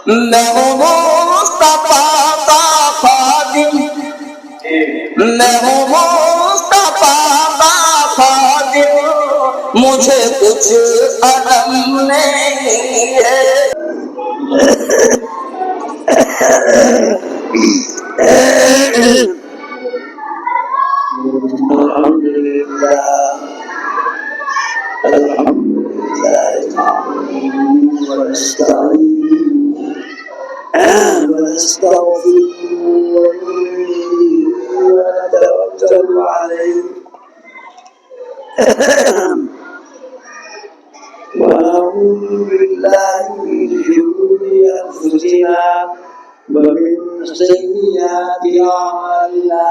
میں ہوں مصطفیٰ کا خادم، میں ہوں مصطفیٰ کا خادم، مجھے کچھ علم نہیں ہے۔ ونعوذ بالله من شرور أنفسنا ومن سيئات أعمالنا،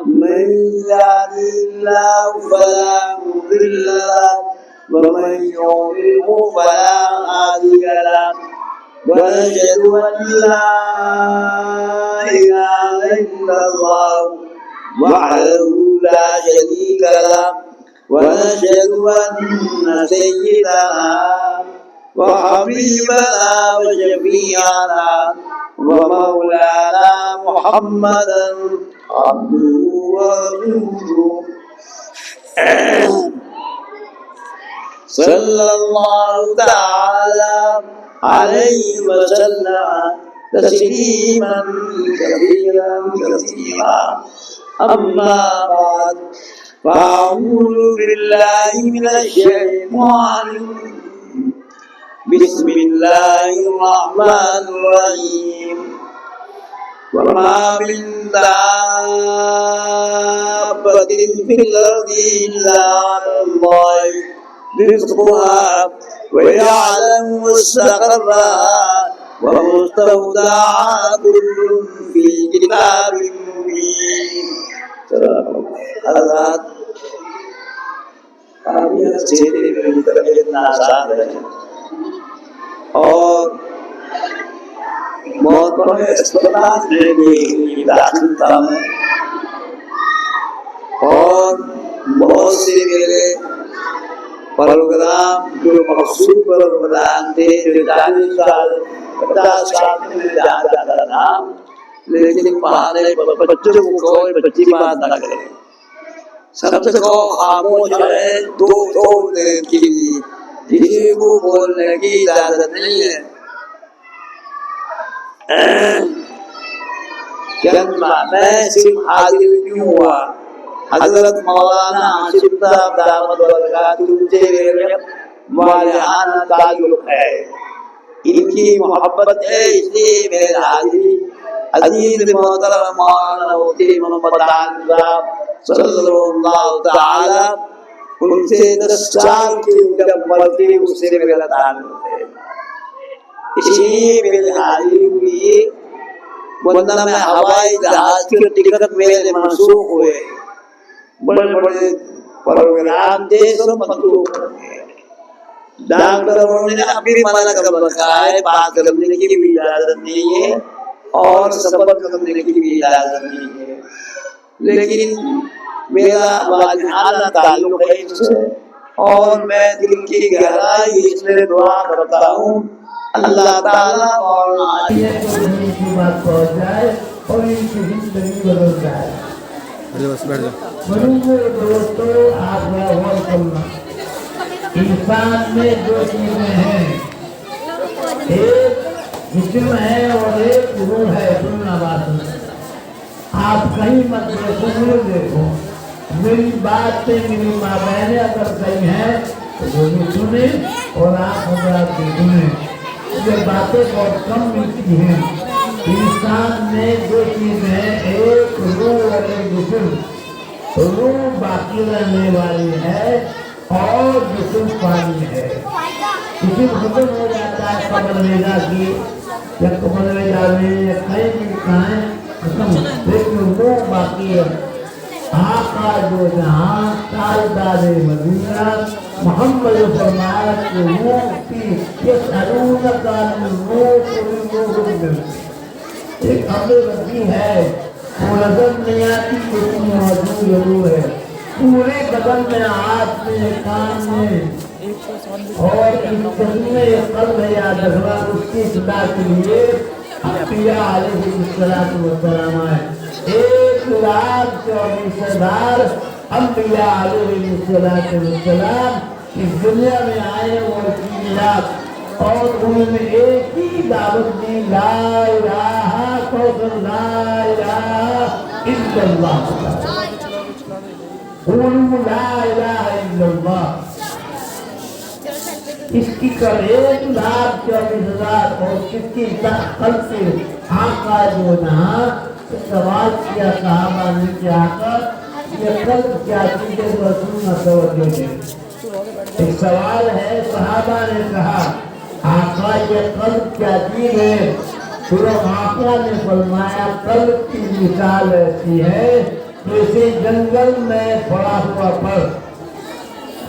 من يهده الله فلا مضل له ومن يضلل فلا هادي له، ونشهد أن لا إله إلا الله وحده لا شريك له، ونشهد أن سيدنا وحبيبنا وشفيعنا ومولانا محمدا عبده ورسوله صلى الله تعالى عليه وسلم تسليما كثيرا كثيرا. أما بعد، فأعوذ بالله من الشيطان الرجيم. بسم الله الرحمن الرحيم. وما من دابة في الأرض إلا على الله رزقها ويعلم مستقرها ومستودعها كل في كتاب مبين. حضرات، کامیاب چہرے میں اتنا آسان ہے اور موت پر اسپتال میں داخل تھا میں، اور بہت سے میرے پروگرام جو مخصوص پروگرام تھے جو 40 سال 50 سال میں جہاں جاتا تھا، لیکن پہاڑے بچوں کو کوئی بچی بات نہ کرے، سب سے کو خاموش ہے دو دن کے لیے، کسی کو بولنے کی اجازت نہیں ہے۔ چند میں صرف حاضر کیوں ہوا؟ حضرت مولانا عاشق صاحب دامت برکاتہ سے میرے والہانہ تعلق ہے، ان کی محبت ہے، اس لیے میرے حاضری عزیز محترم مولانا مفتی محمد عامر صاحب صلی اللہ تعالی ان سے 10 سال کی عمر تھی، اس سے میرا تعلق ہے، اس لیے میری حاضری ہوئی، ورنہ میں ہوائی جہاز کے ٹکٹ میرے منسوخ ہوئے، بڑے بڑے پروگرام تھے سب منسوخ ہوئے، ڈاکٹروں نے ابھی منع کر رکھا ہے، بات کرنے کی بھی اجازت نہیں ہے اور سفر کرنے کی بھی اجازت نہیں ہے، لیکن میرا والہانہ تعلق ہے اس سے، اور میں دل کی گہرائی اس میں دعا کرتا ہوں اللہ تعالیٰ مولانا کی بات پہنچ جائے اور ان کی زندگی بدل جائے۔ دوستو، آپ غور کرنا، انسان میں 2 چیزیں ہیں، ایک جسم ہے اور ایک روح ہے، سننا بات ہے۔ آپ کہیں مت دیکھو، نہیں دیکھو، میری بات سے میری ماں بہنیں اگر کہیں ہیں تو وہ بھی سنیں اور آپ حضرات بھی سنیں، یہ باتیں بہت کم ملتی ہیں۔ انسان میں 2 چیزیں ہیں، ایک روح اور ایک جسم۔ روح باقی رہنے والی ہے اور جسم فانی ہے۔ جسم ختم ہو جاتا ہے قبر میں جا کے، یا قبر میں جانے یا کہیں بھی کہیں ختم، لیکن روح باقی ہے۔ آقا جو جہاں تاجدار مدینہ محمد فرمایا کہ روح کی یسألونک عن الروح قل الروح من امر۔ ایک امر ربی ہے، وہ نظر نہیں آتی لیکن موجود ضرور ہے، پورے بدن میں، ہاتھ میں، کان میں، اور اس قسم قلب یاد رکھنا اس کی اصلاح کے لیے انبیاء علیہ السلام آئے 1,24,000 انبیاء علیہ السلام اس دنیا میں آئے اور 3 لاکھ اور انہوں نے ایک ہی دعوت دی لا الہ کوثر لا الہ الا اللہ قولوا لا الہ الا اللہ اس کی کر 1,24,000 اور اس کی قلب سے آقا جو نہا سوال کیا صحابہ نے کہ آقا یہ قلب کیا چیز ہے رسول نہ توجہ دے ایک سوال ہے صحابہ نے کہا آقا یہ قلب کیا چیز ہے پھر آقا نے فرمایا قلب کی مثال ایسی ہے جیسے جنگل میں پڑا ہوا پھل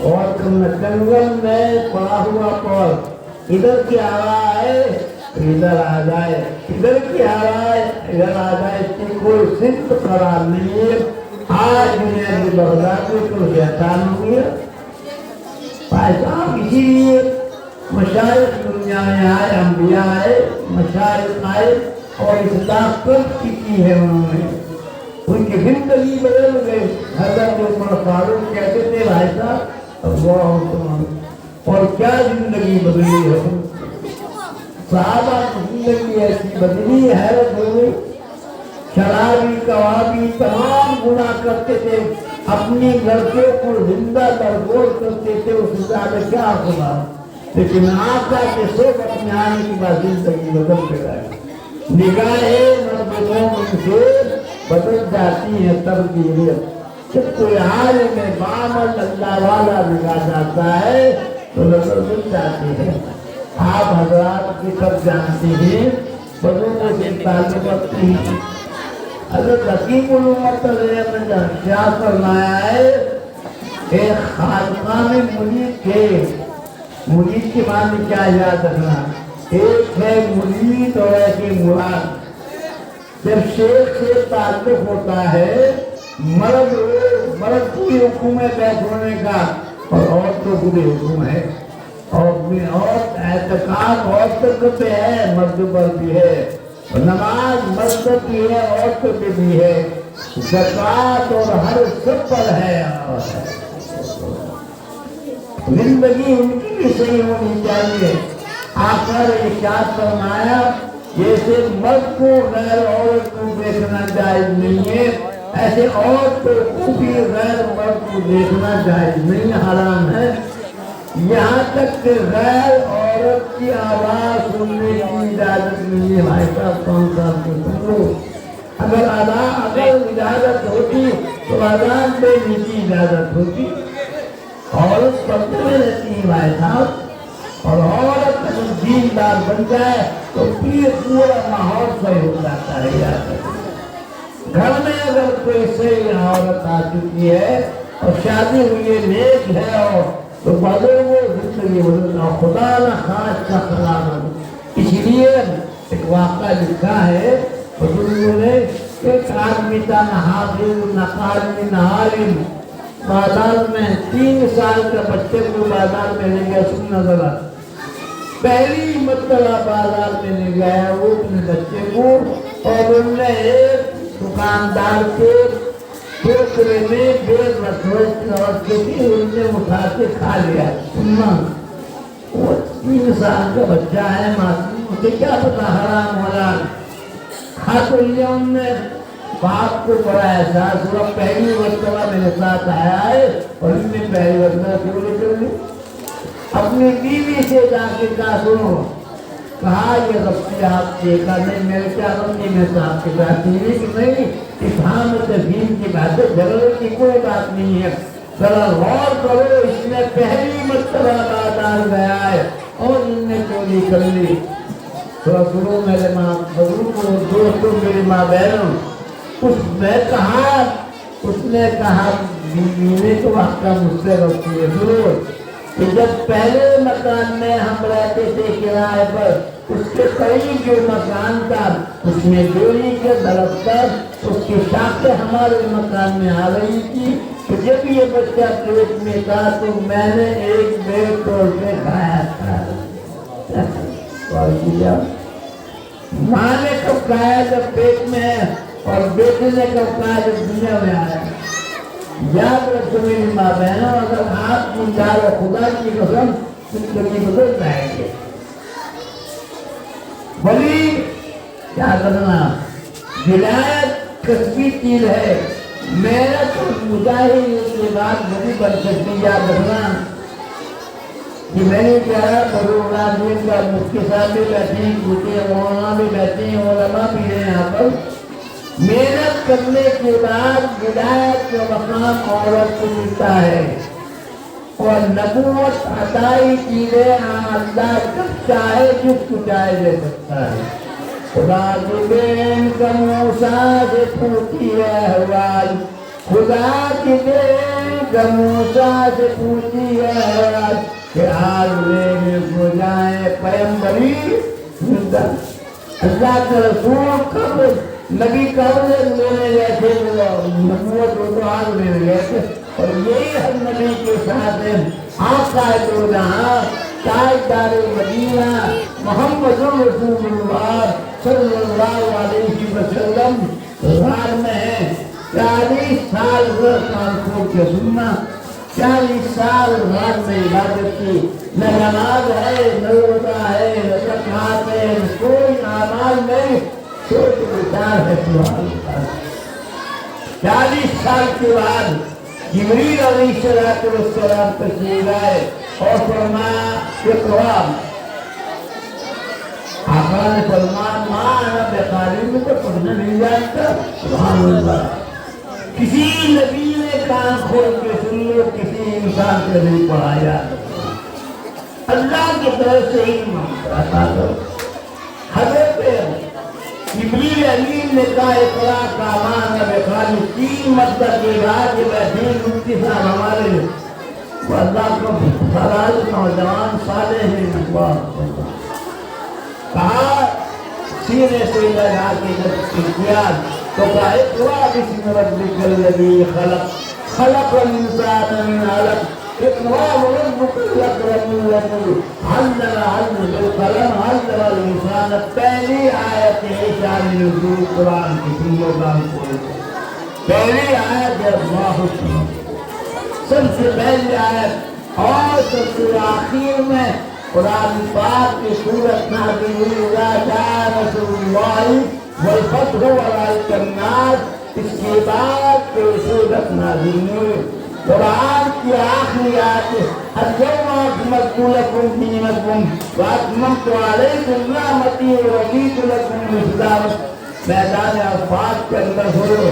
اور جنگل میں پڑا ہوا پھل ادھر کی ہوا ہے ادھر آ جائے ادھر کی ہوا ہے ادھر آ جائے اس کی کوئی صرف قرار نہیں ہے آج دنیا کی بغداد میں تو شیطان ہو گیا صاحب اسی لیے مشائخ دنیا میں آئے انبیاء آئے مشائخ آئے اور اصلاح قلب کی ہے انہوں نے ان کی زندگی بدل گئی حضرت عمر فاروق کہتے تھے بھائی صاحب اور کیا زندگی بدلی ہے صحابہ کی زندگی ایسی بدلی حیرت ہو گئی شرابی کبابی تمام گناہ کرتے تھے اپنی لڑکیوں کو زندہ درگور کرتے تھے اس حساب میں کیا خدا لیکن آقا کے صحبت میں آنے کی بعد زندگی بدل کے گئی نگاہیں مردوں سے بدل جاتی ہیں تبدیلیت جب کوئی عالم بعمل اللہ والا نگاہ جاتا ہے تو نظر مل جاتی ہے آپ حضرات کی سب جانتے ہیں بزرگوں سے تعلق رکھتے ہیں حضرت حکیم الامت نے کیا فرمایا ہے ایک خالقان مرید کے مرید کے معنی کیا یاد رکھنا ایک ہے مرید اور ایک ہے مراد جب شیخ سے تعلق ہوتا ہے مرد پوری حکم ہے بیٹھ ہونے کا اور عورت تو پوری حکم ہے اور اعتقاد عورت پہ ہے مرد پر بھی ہے نماز مرد بھی ہے عورت پہ بھی ہے زکوٰۃ اور ہر سب پر ہے زندگی ان کی بھی صحیح ہونی چاہیے آقا نے ارشاد فرمایا جیسے مرد کو غیر عورت کو دیکھنا جائز نہیں ہے ایسے عورت کو بھی غیر مرد کو دیکھنا جائز نہیں حرام ہے یہاں تک کہ غیر عورت کی آواز سننے کی اجازت نہیں ہے بھائی صاحب کون صاحب کو سنو اگر اجازت ہوتی تو اذان دینے کی اجازت ہوتی عورت پردے میں رہتی ہے بھائی صاحب اور عورت اگر دیندار بن جائے تو پورا ماحول صحیح ہو جاتا ہے یاد رکھیں گھر میں اگر کوئی صحیح عورت آ چکی ہے اور شادی ہوئی ہے نیک ہے اور تو بدل وہ زندگی بدلنا خدا نہ خاص کا سلامت اس لیے ایک واقعہ لکھا ہے بزرگوں نے ایک آدمی تھا نہ حافظ نہ قاری نہ عالم بازار میں 3 سال کا بچے کو بازار میں لے گیا سننا ذرا پہلی مرتبہ بازار میں لے گیا وہ اپنے بچے کو اور انہوں نے ایک دکاندار کے ٹوکرے میں بیگ رکھے تھے انہوں نے اٹھا کے کھا لیا سننا وہ 3 سال کا بچہ ہے معصوم اسے کیا پتا حرام حلال کھا تو لیا انہوں نے باپ کو بڑا احساس ہوا پہلی مرتبہ میرے ساتھ آیا ہے اور ان نے پہلی مرتبہ کیوں لے کر لی اپنی بیوی سے جا کے کہا سنو کہا یہ غلطی آپ کی کہا نہیں میرے کیا غلطی میں تو آپ کے ساتھ بیوی کی نہیں افہام تفہیم کی بات ہے جھگڑے کی کوئی بات نہیں ہے ذرا غور کرو اس نے پہلی مرتبہ بازار گیا ہے اور ان نے چوری کر لی تو سنو میرے ماں بزرگوں دوستوں میری ماں بہنوں اس نے کہا بیوی کو واقعہ مجھ سے غلطی ہے ضرور کہ جب پہلے مکان میں ہم رہتے تھے کرائے پر اس کے قریب جو مکان تھا اس میں ڈوری کے درخت اس کی شاخیں ہمارے مکان میں آ رہی تھی تو جب یہ بچہ پیٹ میں تھا تو میں نے ایک بیل توڑ کے کھایا تھا. اور کیا ماں نے کب کھایا جب پیٹ میں ہے، اور بیٹے نے کب کھایا جب دنیا میں آیا. یاد رکھو میری ماں بہنوں، اگر آپ مجھے خدا کی قسم زندگی بدل جائے گے. بلی کیا کرنا، ولایت کسبی چیز ہے. محنت اور مجاہد کے بعد بڑی بن سکتی. یاد رکھنا کہ میں نے کہا بڑوں ناظرین کا مفتی صاحب بھی بیٹھے ہیں، چھوٹے مولانا بھی بیٹھے ہیں، علماء بھی ہیں یہاں پر. محنت کرنے کے بعد ولایت کا مقام عورت کو ملتا ہے، اور نبوت عطائی چیزیں اللہ جب چاہے جس کو چاہے دے سکتا ہے. خدا کی دین کا موسیٰ سے پوچھی ہے حوال، خدا کی دین کا موسیٰ سے پوچھی ہے حوال کہ آج لینے کو جائیں پیغمبری. اللہ کا رسول کب نبی کب لینے گئے تھے، نبوت کو تو آج لینے گئے تھے. اور یہی ہر نبی کے ساتھ ہے. آقا دو جہاں تاجدار مدینہ محمد رسول اللہ صلی اللہ علیہ وسلم غار میں ہے. 40 سال کان کھول کے سننا، 40 سال غار میں عبادت کی. نہ نماز ہے، نہ روزہ ہے، نہ زکات ہے، کوئی اعمال نہیں، سوچ وچار ہے. 40 سال کے بعد جبریل علیہ السلام تشریف آئے اور فرمایا اقرا. آقا نے فرمایا ماں انا بقاری، میں تو پڑھنا نہیں جانتا. سبحان اللہ. کسی نبی نے کان کھول کے سن لو، کسی انسان سے نہیں پڑھایا. اللہ کی طرف سے ہی عطا کرو. حضرت جبریل امین نے کہا اقرا کا معنی بخاری 3 مرتبہ کے بعد یہ بیٹھے مفتی صاحب ہمارے وہ اللہ کو سرال نوجوان صالح ہیں. کہا سینے سے لگا کے جب کیا تو کہا اقرا بسم ربک الذی خلق خلق الانسان من علق اقرا وربک الاکرم الذی علم بالقلم علم الانسان. پہلی آیت ہے شان نزول قرآن کی. سنو کام کھول کے پہلی آیت ہے اللہ سب سے پہلی آیت، اور سب سے آخر میں قرآن پاک کی سورت نازل ہوئی اذا جاء نصر اللہ والفتح ورأیت الناس. اس کے بعد کوئی سورت نازل ہوئی. قرآن کی آخری آیت اليوم اکملت لکم دینکم واتممت علیکم نعمتی ورضیت لکم الاسلام. میدان عرفات کے اندر ہو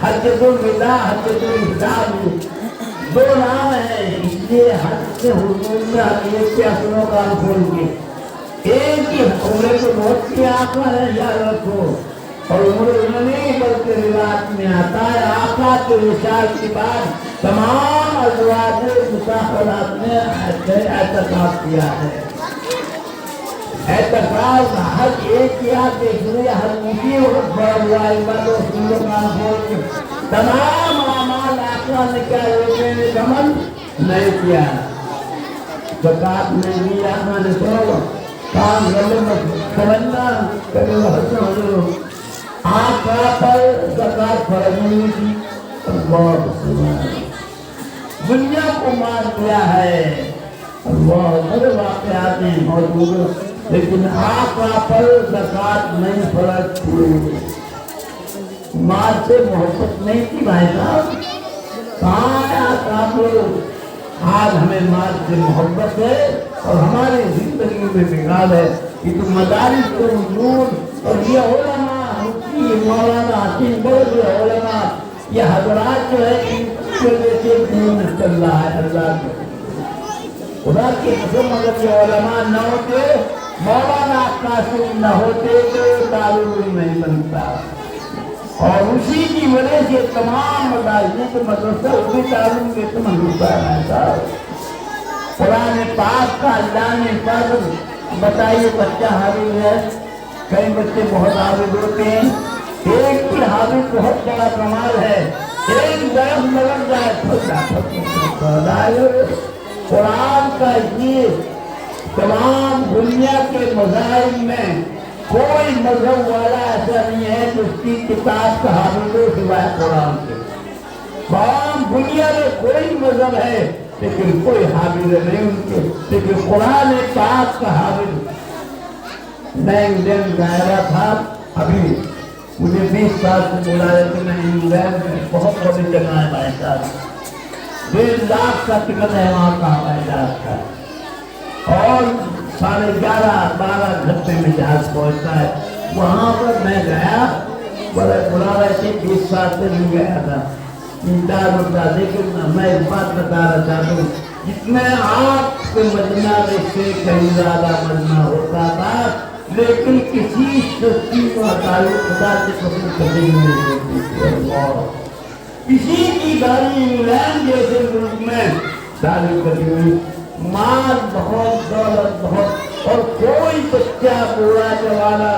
حجۃ الوداع حجۃ الاسلام 2 نام ہیں. اس لیے حج سے حضور نے حقیقت کے اصلوں کا کھول کے ایک ہی عمرے کو بہت کی آقا ہے یاد رکھو. اور عمر نہیں بلکہ روایت میں آتا ہے آقا کے وصال کے بعد تمام ازواج مطہرات نے اعتکاف کیا ہے. اعتکاف حج ایک کیا کہ دوسرے حج اسی وقت بڑا ہوا عبادت و سنت کا کھول کے تمام اعمال آقا نے کیا روکنے نے کمل نہیں کیا. زکات نہیں دی آقا نے تو کام غلط سمجھنا کبھی حسن حضور آقا پر زکات فرض نہیں تھی. اللہ دنیا کو مار دیا ہے. اللہ بڑے واقعات ہیں موجود، لیکن آقا پر زکات نہیں فرض تھی. مال سے محبت نہیں تھی بھائی صاحب. کہاں ہے آپ لوگ؟ آج ہمیں مال سے محبت ہے اور ہماری زندگی میں بگاڑ ہے. یہ تو مدارس کو وجود اور یہ علماء مفتی مولانا حکیم بڑے علماء یہ حضرات جو ہے ان کی وجہ سے دین چل رہا ہے. اللہ کے خدا کی قسم اگر یہ علماء نہ ہوتے، مولانا قاسم نہ ہوتے تو تعلق نہیں بنتا. اور اسی کی وجہ سے تمام مدارس مدرسہ بھی تعلیم کے مندوبہ رہتا. قرآن پاک کا اللہ نے فرض بتائیے. بچہ حافظ ہے، کئی بچے بہت حافظ ہوتے ہیں. ایک بھی حافظ بہت بڑا کمال ہے. ایک درخت لگ جائے قرآن کا یہ تمام دنیا کے مذاہب میں کوئی مذہب والا ایسا نہیں ہے جس کی کتاب کا حافظ ہو سوائے قرآن کے. تمام دنیا میں کوئی مذہب ہے لیکن کوئی حافظ نہیں ان کے, لیکن قرآن پاک کا حافظ. میں انگلینڈ گیا تھا, ابھی مجھے 20 سال سے بولا ہے کہ میں انگلینڈ میں بہت بڑی جگہ ہے بھائی صاحب, 1.5 لاکھ کا ٹکٹ ہے وہاں کا ہوائی جہاز کا, اور 11:30-12 گھنٹے میں جہاز پہنچتا ہے. وہاں پر میں گیا, بڑے بلا رہے تھے, 20 سال سے نہیں گیا تھا, لیکن میں اس بات بتانا چاہتا ہوں جتنے آپ کے مجمع میں سے کہیں زیادہ مجمع ہوتا تھا, لیکن کسی شخصی کو تعلق خدا سے پسند کبھی نہیں ہوتی تھی. کسی کی گاڑی انگلینڈ جیسے ملک میں تعلق کبھی نہیں, مال بہت, دولت بہت, اور کوئی بچہ بوڑھا جوانا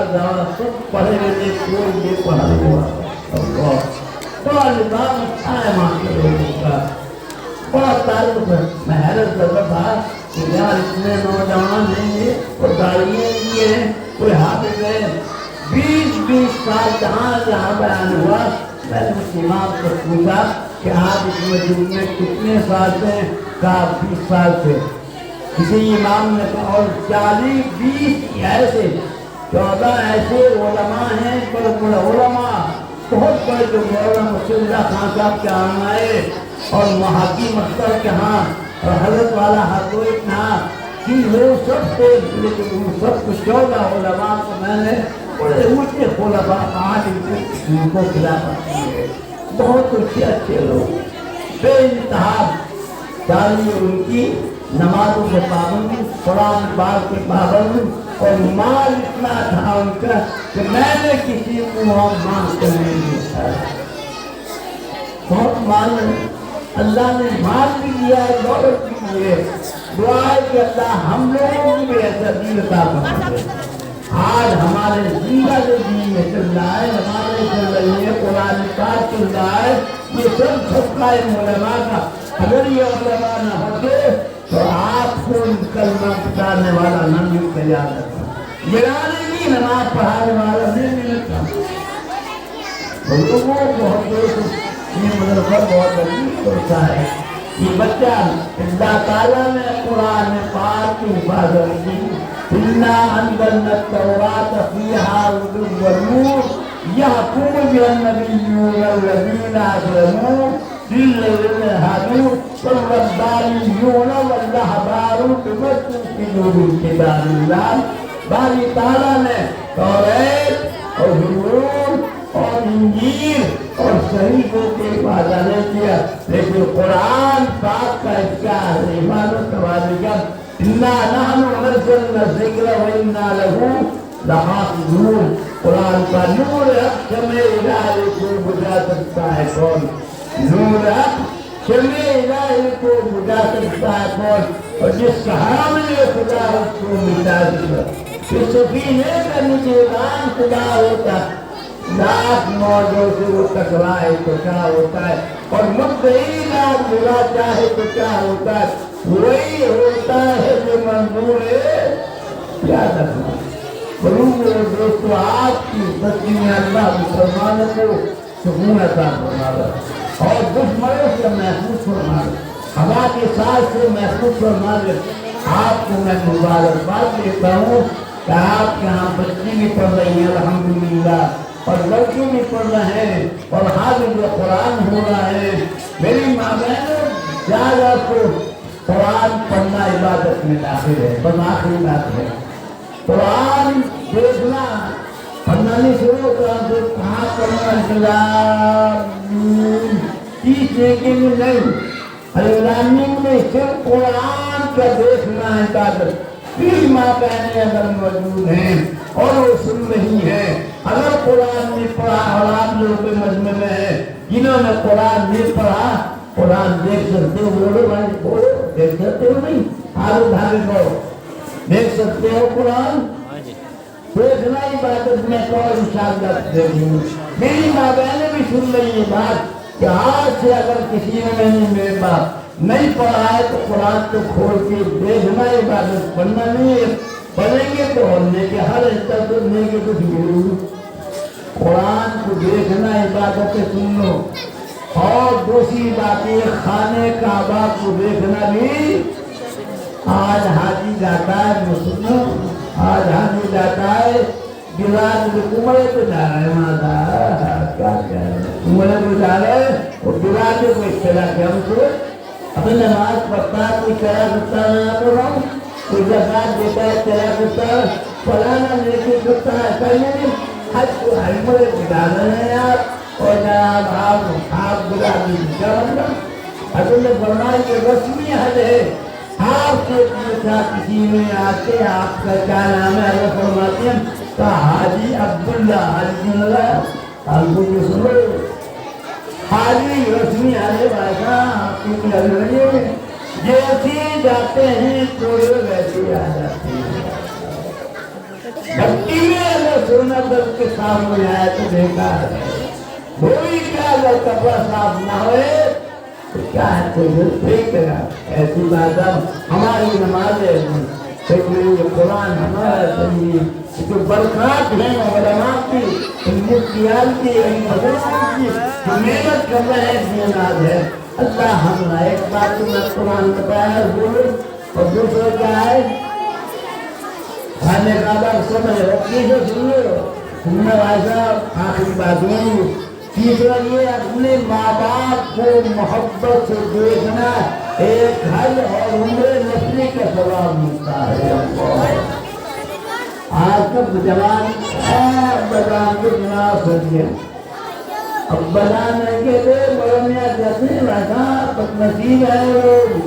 سب پڑھے رہتے, کوئی یہ پڑھا ہوا بڑا نظام اچھا ہے وہاں کے لوگوں کا, بڑا تعلق ہے. میں حیرت کرتا تھا کہ یار اتنے نوجوان نہیں ہے اور گاڑیاں بھی ہیں, کوئی حافظ ہے. 20 سال جہاں بیان ہوا, میں نے اس امام سے پوچھا کہ آپ اس مسجد میں کتنے سال سے, کہا 20 سال سے. کسی امام نے کہا اور 40-20 ایسے 14 ایسے علماء ہیں, بڑے بڑے علماء, بہت بڑے جو مولانا مسعود اللہ خان صاحب کے ہاں آئے, اور محاکم اختر کے ہاں, اور حضرت والا حضرت کے ہاں, کہ وہ سب تھے, لیکن وہ سب کو 14 علماء کو میں نے بڑے اونچے علماء آج ان کو خلافت دی ہے. بہت اچھے لوگ, بے انتہا تعلیم ان کی, نمازوں کے پابند, قرآن پاک کے پابند, اور مال اتنا تھا ان کا کہ میں نے کسی کو وہاں مانگ کر نہیں دیتا. بہت مال اللہ نے مال بھی دیا ہے, دولت بھی دی ہے. دعا ہے کہ اللہ ہم لوگوں کو بھی ایسا دین عطا فرمائے. آج ہمارے زندہ جو دین میں چل رہا ہے, ہمارے چل رہی ہے, قرآن پاک چل رہا ہے, یہ سب صدقہ علماء کا. اگر یہ علماء نہ ہوتے تو آپ کو کلمہ پڑھانے والا نہ ملتا جاتا تھا, گرانے کی نماز پڑھانے والا نہیں ملتا. لوگوں کو بہت یہ مدرسہ بہت عجیب ہوتا ہے. یہ بچہ اللہ تعالیٰ نے قرآن پاک کی حفاظت کی. اِنَّا أَنزَلْنَا التَّوْرَاةَ فِيهَا هُدًى وَنُورٌ يَحْكُمُ بِهَا النَّبِيُّونَ الَّذِينَ أَسْلَمُوا لِلَّذِينَ هَادُوا وَالرَّبَّانِيُّونَ وَالْأَحْبَارُ بِمَا اسْتُحْفِظُوا مِنْ كِتَابِ اللَّهِ. باری تعالیٰ نے توریت اور زبور اور انجیل اور صحیفوں کے حوالے کیا, لیکن قرآن پاک کا اختیار حفاظت کروانے کا. اِنَّا نَحْنُ نَزَّلْنَا الذِّكْرَ وَإِنَّا لَهُ لَحَافِظُونَ. قرآن کا نور حق شمع الہی کو بجھا سکتا ہے کون؟ نور حق شمع الہی کو بجھا سکتا ہے کون؟ اور جس کا حامل خدا اس کو مٹا دیا. اس سفینے کا نگہبان خدا ہوتا, لاکھ موجوں سے وہ ٹکرائے تو کیا ہوتا ہے, اور مدعی لاکھ برا چاہے تو کیا ہوتا ہے, وہی ہوتا ہے جو منظور ہے. یاد رکھنا دوستو, آپ کی بستی میں اللہ مسلمانوں کو سکون عطا فرما رہا ہے, اور دشمنوں سے محفوظ فرما رہا ہے, ہوا کے ساتھ سے محفوظ فرما رہا ہے. آپ کو میں مبارکباد دیتا ہوں کہ آپ کے یہاں بچی بھی پڑھ رہی ہیں الحمدللہ, اور لڑکے بھی پڑھ رہے ہیں, اور حافظ قرآن ہو رہا ہے. میری ماں بہنوں, زیادہ کو قرآن پڑھنا عبادت میں داخل ہے. بس آخری بات ہے, قرآن دیکھنا پڑھنا نہیں شروع کرنا تو کہاں پڑھنا تیسرے کے میں نہیں. العالمین میں صرف قرآن کا دیکھنا ہے عبادت. پھر ماں بہنیں اگر موجود ہیں اور وہ سن رہی ہیں, اگر قرآن نہیں پڑھا اور آپ لوگ کے مجمع میں ہیں جنہوں نے قرآن نہیں پڑھا, قرآن دیکھ سکتے ہو, بولو بھائی بولو, دیکھ سکتے ہو نہیں؟ آگے بھاگے کو دیکھ سکتے ہو قرآن؟ دیکھنا عبادت میں تو انشاءاللہ دیکھوں. میری ماں بہنیں بھی سن رہی ہیں بات, کہ آج سے اگر کسی نے میرے باپ نہیں پڑھا ہے تو قرآن کو کھول کے دیکھنا، عبادت پڑھنا نہیں ہے، پڑھیں گے تو ہونے کے ہر عزت ہونے کے کچھ ملے، قرآن کو دیکھنا عبادت سنو، اور دوسری باتیں خانے کعبہ کو دیکھنا بھی۔ آج حاجی جاتا ہے مسلم، آج حاجی جاتا ہے گراج عمرے پہ جا رہے ہیں، ماتا کیا کہہ رہے ہیں، عمرے پہ جا رہے ہیں اور گراج کو اطلاع کیا ہم کو اپنے نماز پڑھتا ہے، کوئی چلا کرتا ہے، تو رہا ہوں کوئی زکاة دیتا ہے، چلا کرتا ہے، فلانا نیکی کرتا ہے، کہیں حج کو عمرے پہ جا رہے ہیں آپ، اور جناب آپ گراج کیا مطلب حضرت نے فرمایا کہ رسمی حج ہے، آپ سے پوچھا کسی نے آتے آپ کا کیا نام ہے، حضرت فرماتے ہیں کہ حاجی عبداللہ، حاجی اللہ آپ کو یہ سنو حاجی رسمی حج بھائیسا آپ کی لگے جیسے جاتے ہیں توڑے ویسے آ جاتے ہیں، بھٹی میں اگر سونا دل کے سامنے آئے تو بیکار ہے، وہی کیا اگر کپڑا صاف نہ ہوئے تو کیا ہے کوئی دیکھ گا، ایسی بات ہماری نماز ہے، یہ قرآن ہمارا چاہیے، جو برکات ہیں علماء کی، مفتیان کی، مدرسوں کی، جو محنت کر رہے ہیں بنیاد ہے۔ اللہ ہمارا ایک بات تو میں قرآن بتایا ضرور، اور دوسرا کیا ہے کھانے کا بات سمجھ رکھیے جو سننے والا آخری بات نہیں۔ تیسرا یہ اپنے ماں باپ کو محبت سے دیکھنا، ایک حج اور عمرے نفلی کا ثواب ملتا ہے۔ آج تک جوان ابان کو جناب سکیے، ابان نہیں کہتے مرمیاں جاتے ہیں ویسا بدنصیب ہے لوگ۔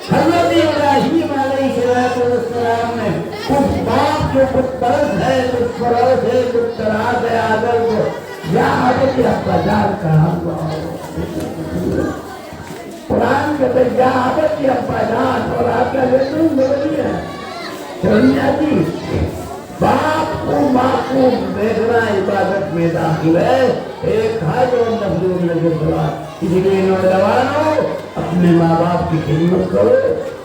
حضرت ابراہیم علیہ السلام نے اس باپ جو کچھ پرست ہے، کچھ پرست ہے، کچھ تراز ہے آدر کو یا آگے کی ابا جان کہا قرآن کہتے یا آگے کی ابا جان، اور آپ کا لیتون بڑی ہے چرنیاتی باپ کو ماں کو دیکھنا عبادت میں داخل ہے، ایک حج اور مظلوم نظر سوا۔ اس لیے نوجوانوں اپنے ماں باپ کی خدمت کرو،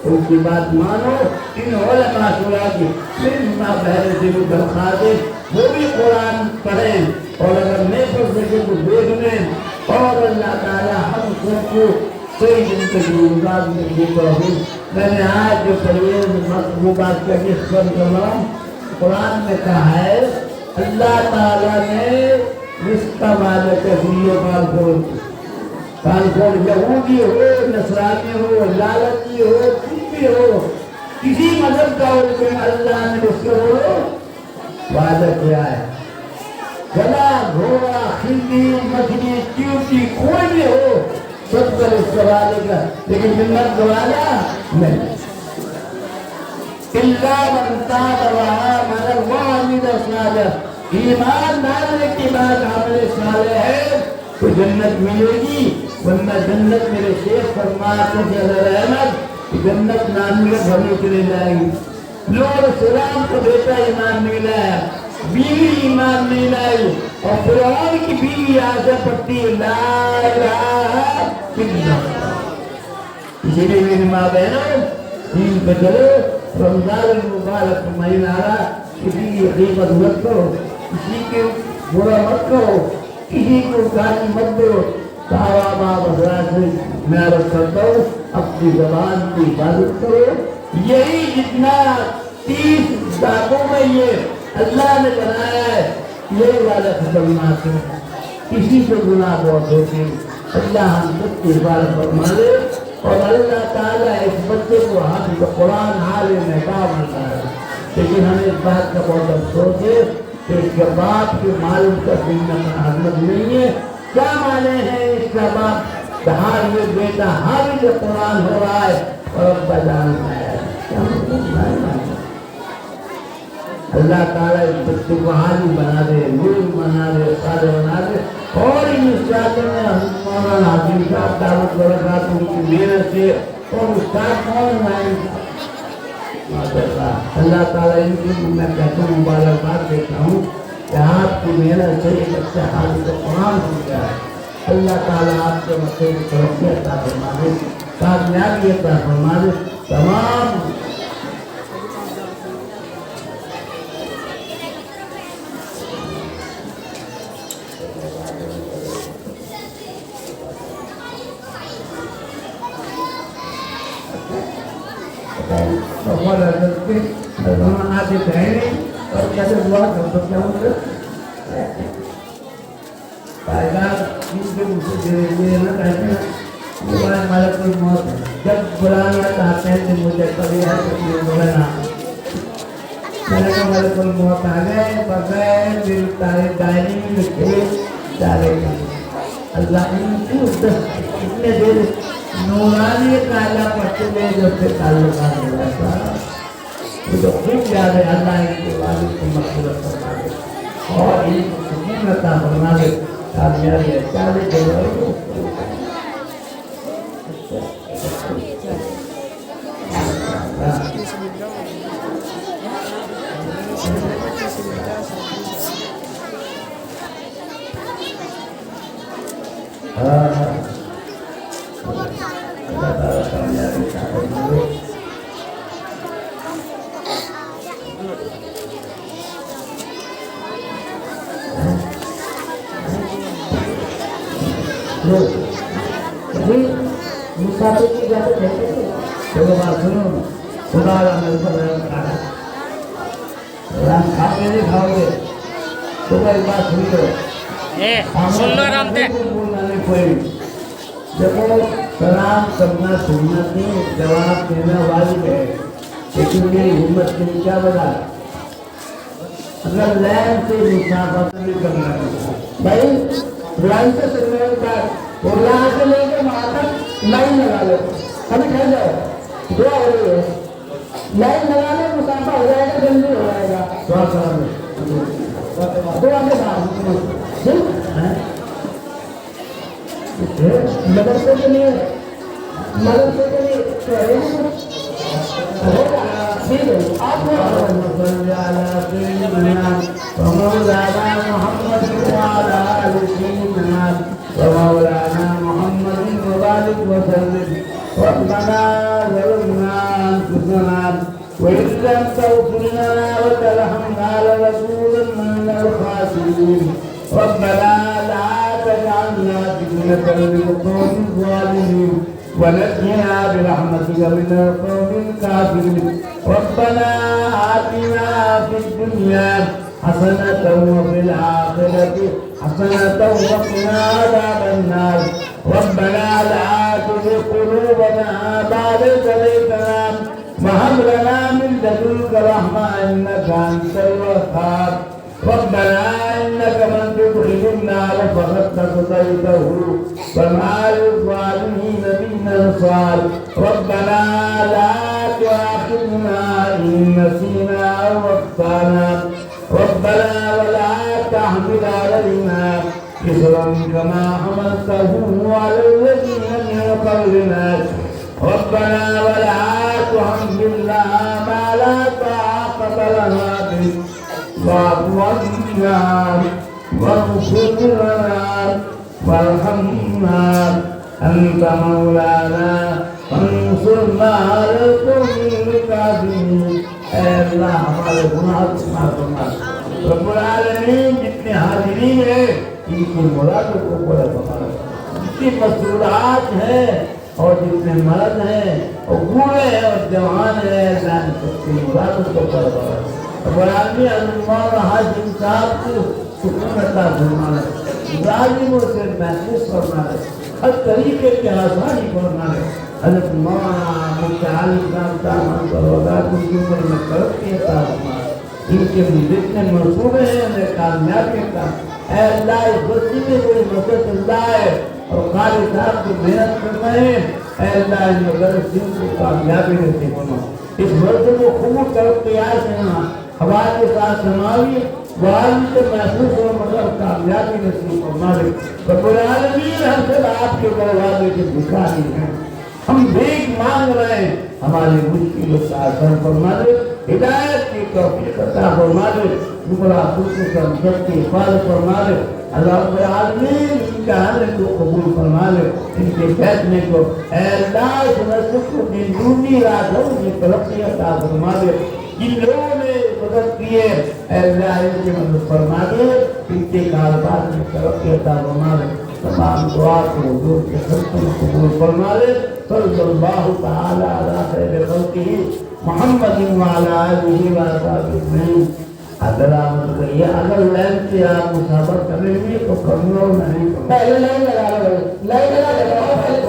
ان کی بات مانو، ان علماء شورا کی ماں بہرے سے بھی درخواست ہے وہ بھی قرآن پڑھیں، اور اگر نہیں پڑھ سکے تو دیکھنے، اور اللہ تعالیٰ ہم سب کو صحیح زندگی گزارنے کی توفیق۔ میں نے آج جو پرویز مقبوبات کا کس پر کر رہا ہوں، قرآن میں کہا ہے اللہ تعالیٰ نے رزق کا مالک ہے، کانکھول یہودی ہو، نصرانی ہو، لالچی ہو، کسی ہو، کسی مذہب کا ہو، لیکن اللہ نے اس کو وعدہ کیا ہے، گلا گھوڑا خلی مچھلی چیوٹی کوئی بھی ہو سب کا اس کا وعدہ کا، لیکن جنت کا وعدہ نہیں۔ اللہ من تاب وآمن وعمل صالحا، ایمان لانے کے بعد عمل صالح ہے تو جنت ملے گی، ورنہ جنت میرے شیخ فرماتے ہیں حضرت احمد جنت نہ ملے بھلے چلے جائے گی۔ لوگ سلام کو بیٹا ایمان نہیں لایا، بیوی ایمان نہیں لائی، اور فرعون کی بیوی آسے پڑتی لا الہ الا اللہ۔ اسی لیے میری ماں بہنوں دین پہ چلو، رمضان المبارک مہینہ آ رہا، کسی کی غیبت مت کرو، کسی کے برا مت کرو، کسی کو گالی مت دو۔ دعویٰ باب حضرات سے میں عرض کرتا ہوں اپنی زبان کی حفاظت کرو، یہی جتنا 30 دانتوں میں یہ اللہ نے بنایا ہے یہی والا خطرناک ہے، کسی سے گناہ بہت ہوتے ہیں۔ اللہ ہم سب کی حفاظت فرما دے، اور اللہ تعالیٰ اس بچے کو حافظ قرآن عالم نکاح بنتا ہے، لیکن ہمیں اس بات کا بہت افسوس ہے کہ اس کے باپ کے معلوم کا سنت حضرت نہیں ہے۔ کیا معنی ہے اس کا باپ کہاں یہ بیٹا حافظ قرآن ہو رہا ہے اور ابا جان ہے، اللہ تعالیٰ اس بچے کو عالم بنا دے، نور بنا دے، صالح بنا دے، اور ان استادوں نے مولانا حافظ صاحب دعوت برکات ان کی محنت سے، اور استاد مولانا اللہ تعالیٰ ان کی میں کہتا ہوں مبارکباد دیتا ہوں کہ آپ کی محنت سے ایک اچھا حافظ قرآن ہو گیا ہے، اللہ تعالیٰ آپ کے مسئلے کی ترقی عطا فرما دے، کامیابی عطا فرما دے۔ تمام اور حضرت کے آتے پہنے اور کیسے دعا کر سکتے ہیں کائنات ان کے مجھے دے نہ کہتے ہیں دوبارہ مالک کوئی موت جب بلانا چاہتے ہیں کہ مجھے کبھی ہے تو بلانا میں نے مالک کوئی موت آ گئے بغیر دل تارے ڈائری میں لکھے ڈالے گئے اللہ ان کی اتنے دیر نورانی کائلہ پڑھتے میں جو سے تعلقات ہو رہا تھا مجھے خوب یاد ہے اللہ ان کے والد کو مغفرت فرما دے اور ان کو سکون عطا فرما دے کامیابی ہے چاہے جو مسافر کی اجازت ہے چلو بات سنو خدا میرے پر رحم کھانا رحم کھا کے نہیں کھاؤ گے تو ایک بات سن لو سن لو آرام سے بولنا نہیں کوئی دیکھو سلام کرنا سنت نہیں جواب دینا واجب ہے لیکن میری ہمت نے کیا بتا اگر لین سے مسافر نہیں کرنا بھائی لین سے سننے کے بعد اور یہاں سے لے کے وہاں تک لائن لگا لو کبھی ٹھہر جاؤ دعا ہو رہی ہے لائن لگا لو مسافہ ہو جائے گا جلدی ہو جائے گا دعا کرا دعا کے بعد مدرسے کے لیے مدرسے کے لیے آپ ومولانا محمد وعلى آل سيدنا ومولانا محمد وبارك وسلم ربنا ظلمنا أنفسنا وإن لم تغفر لنا وترحمنا لنكونن من الخاسرين ربنا لا تجعلنا فتنة للقوم الظالمين ونجنا برحمتك من القوم الكافرين ربنا آتنا في الدنيا حسنة وفي الآخرة حسنة وقنا عذاب النار ربنا لا تزغ قلوبنا بعد إذ هديتنا وهب لنا من لدنك رحمة إنك أنت الوهاب ربنا إنك من تدخل النار فقد قضيته وما للظالمين من أنصار ربنا لا تؤاخذنا إن نسينا أو أخطأنا ربنا ولا تحمل علينا إصرا كما حملته على الذين من قبلنا ربنا ولا تحملنا ما لا طاقة لنا به واعف عنا واغفر لنا وارحمنا أنت مولانا فانصرنا على القوم الكافرين اے اللہ ہمارے گناہ کو معاف فرما رب العالمین جتنے حاضرین ہیں ان کی مرادوں کو پورا فرما جتنی مسئولات ہیں اور جتنے مرد ہیں اور بوڑھے ہیں اور جوان ہیں اللہ کی مرادوں کو پورا فرما رب العالمین اللہ حاجم صاحب کو سکون عطا فرما ظالم سے محفوظ فرما ہر طریقے کی آسانی فرما حضرت مولانا متعال صاحب تعالیٰ بروضات ان کی عمر میں ترقی عطا فرما ان کے جتنے منصوبے ہیں انہیں کامیابی کا اے اللہ اس بستی میں کوئی مدد اللہ ہے اور قاری صاحب کو محنت کر رہے ہیں اے اللہ ان مدرسین کو کامیابی نصیب فرما اس ورد کو خوب ترقیات ہیں ہمارے کے ساتھ سماوی وعالم سے محفوظ اور مطلب کامیابی نصیب فرما دے رب العالمین ہم سب آپ کے دروازے کے بھکاری ہیں ہم بھیک مانگ رہے ہیں ہماری مشکلوں کا آسان فرما دے ہدایت کی توفیق عطا فرما دے گمراہ خود کو سب کی حفاظت فرما دے اللہ رب العالمین ان کے حملے کو قبول فرما لے، ان کے فیصلے کو اے اللہ اس مسجد کو دینی راتوں کی ترقی عطا فرما دے، جن لوگوں نے مدد کی ہے اے اللہ ان کی مدد فرما دے، ان کے کاروبار میں ترقی عطا فرما دے، تمام دعا کو حضور کے خلقوں قبول فرما لے۔ صلی اللہ تعالی علی خیر خلقہ محمد وعلی آلہ وصحبہ اجمعین۔ اگر آپ یہ اگر لائن سے آپ مسافر کریں گے تو کمزور نہیں، پہلے لائن لگا لو، لائن لگا لو۔